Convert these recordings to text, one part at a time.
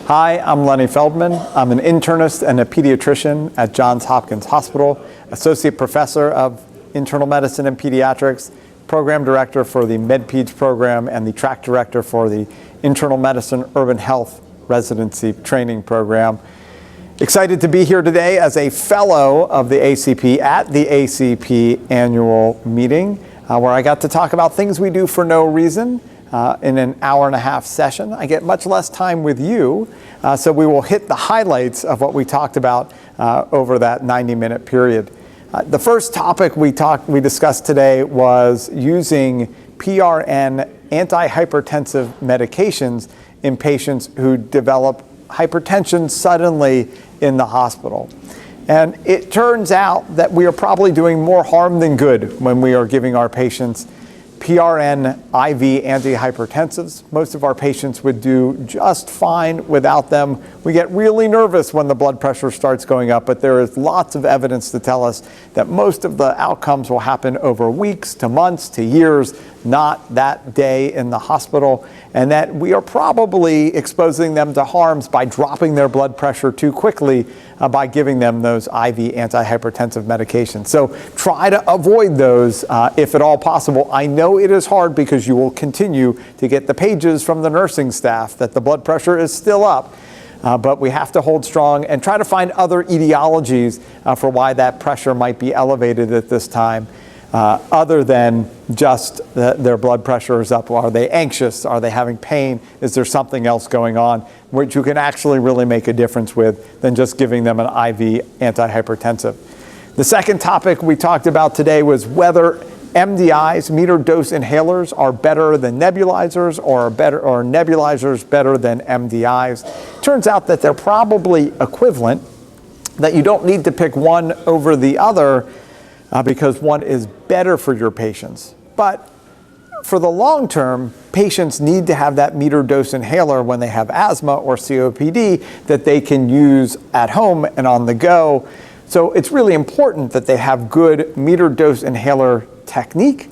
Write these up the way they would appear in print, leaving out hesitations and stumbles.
Hi, I'm Leonard Feldman. I'm an internist and a pediatrician at Johns Hopkins Hospital, associate professor of internal medicine and pediatrics, program director for the MedPeds program, and the track director for the internal medicine urban health residency training program. Excited to be here today as a fellow of the ACP at the ACP annual meeting, where I got to talk about things we do for no reason in an hour-and-a-half session. I get much less time with you, so we will hit the highlights of what we talked about over that 90-minute period. The first topic we discussed today was using PRN antihypertensive medications in patients who develop hypertension suddenly in the hospital. And it turns out that we are probably doing more harm than good when we are giving our patients PRN IV antihypertensives. Most of our patients would do just fine without them. We get really nervous when the blood pressure starts going up, but there is lots of evidence to tell us that most of the outcomes will happen over weeks to months to years, not that day in the hospital, and that we are probably exposing them to harms by dropping their blood pressure too quickly by giving them those IV antihypertensive medications. So try to avoid those if at all possible. I know it is hard because you will continue to get the pages from the nursing staff that the blood pressure is still up, but we have to hold strong and try to find other etiologies for why that pressure might be elevated at this time. Other than just their blood pressure is up. Are they anxious? Are they having pain? Is there something else going on which you can actually really make a difference with than just giving them an IV antihypertensive? The second topic we talked about today was whether MDIs, meter dose inhalers, are better than nebulizers or nebulizers better than MDIs. Turns out that they're probably equivalent, that you don't need to pick one over the other, because one is better for your patients. But for the long term, patients need to have that meter dose inhaler when they have asthma or COPD that they can use at home and on the go. So it's really important that they have good meter dose inhaler technique.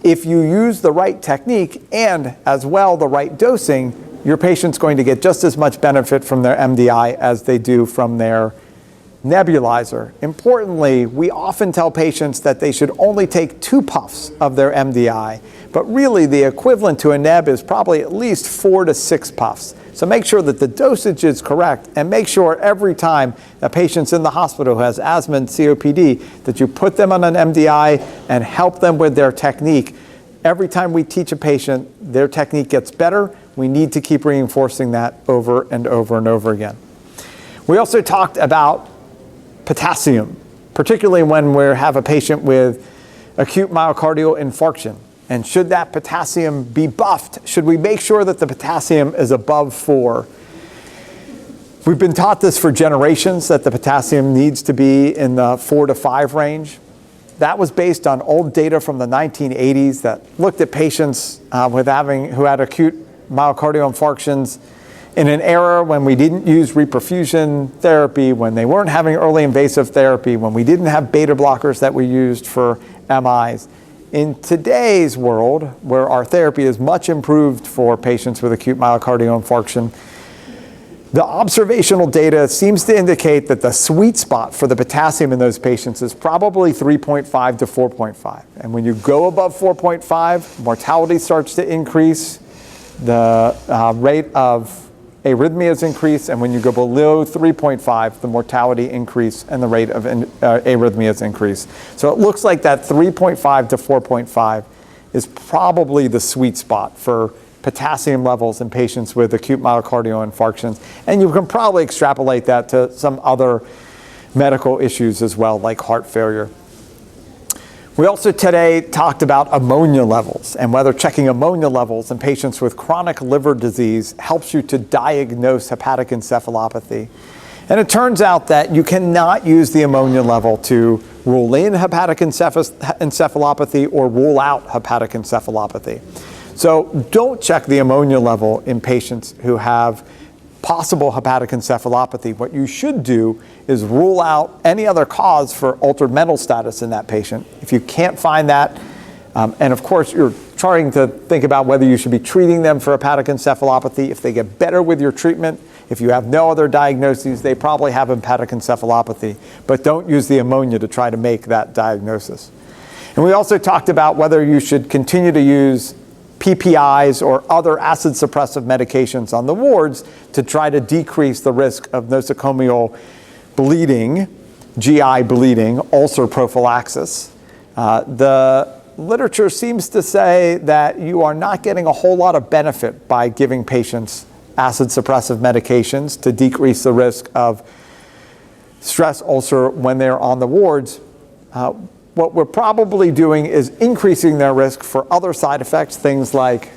If you use the right technique and as well the right dosing, your patient's going to get just as much benefit from their MDI as they do from their nebulizer. Importantly, we often tell patients that they should only take 2 puffs of their MDI, but really the equivalent to a neb is probably at least 4 to 6 puffs. So make sure that the dosage is correct, and make sure every time a patient's in the hospital who has asthma and COPD that you put them on an MDI and help them with their technique. Every time we teach a patient, their technique gets better. We need to keep reinforcing that over and over and over again. We also talked about potassium, particularly when we have a patient with acute myocardial infarction. And should that potassium be buffed? Should we make sure that the potassium is above 4? We've been taught this for generations, that the potassium needs to be in the 4 to 5 range. That was based on old data from the 1980s that looked at patients who had acute myocardial infarctions in an era when we didn't use reperfusion therapy, when they weren't having early invasive therapy, when we didn't have beta blockers that we used for MIs. In today's world, where our therapy is much improved for patients with acute myocardial infarction, the observational data seems to indicate that the sweet spot for the potassium in those patients is probably 3.5 to 4.5. And when you go above 4.5, mortality starts to increase, the rate of arrhythmias increase, and when you go below 3.5, the mortality increase and the rate of arrhythmias increase. So it looks like that 3.5 to 4.5 is probably the sweet spot for potassium levels in patients with acute myocardial infarctions. And you can probably extrapolate that to some other medical issues as well, like heart failure. We also today talked about ammonia levels and whether checking ammonia levels in patients with chronic liver disease helps you to diagnose hepatic encephalopathy. And it turns out that you cannot use the ammonia level to rule in hepatic encephalopathy or rule out hepatic encephalopathy. So don't check the ammonia level in patients who have possible hepatic encephalopathy. What you should do is rule out any other cause for altered mental status in that patient. If you can't find that, and of course you're trying to think about whether you should be treating them for hepatic encephalopathy. If they get better with your treatment, if you have no other diagnoses, they probably have hepatic encephalopathy, but don't use the ammonia to try to make that diagnosis. And we also talked about whether you should continue to use PPIs or other acid suppressive medications on the wards to try to decrease the risk of nosocomial bleeding, GI bleeding, ulcer prophylaxis. The literature seems to say that you are not getting a whole lot of benefit by giving patients acid suppressive medications to decrease the risk of stress ulcer when they're on the wards. What we're probably doing is increasing their risk for other side effects, things like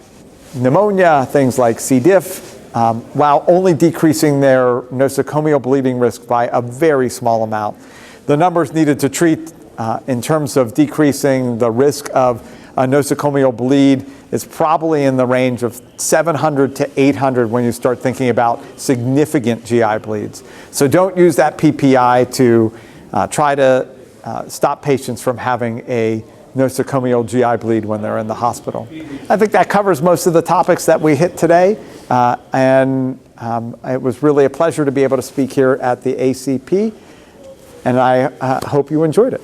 pneumonia, things like C. diff, while only decreasing their nosocomial bleeding risk by a very small amount. The numbers needed to treat in terms of decreasing the risk of a nosocomial bleed is probably in the range of 700 to 800 when you start thinking about significant GI bleeds. So don't use that PPI to try to stop patients from having a nosocomial GI bleed when they're in the hospital. I think that covers most of the topics that we hit today, and it was really a pleasure to be able to speak here at the ACP, and I hope you enjoyed it.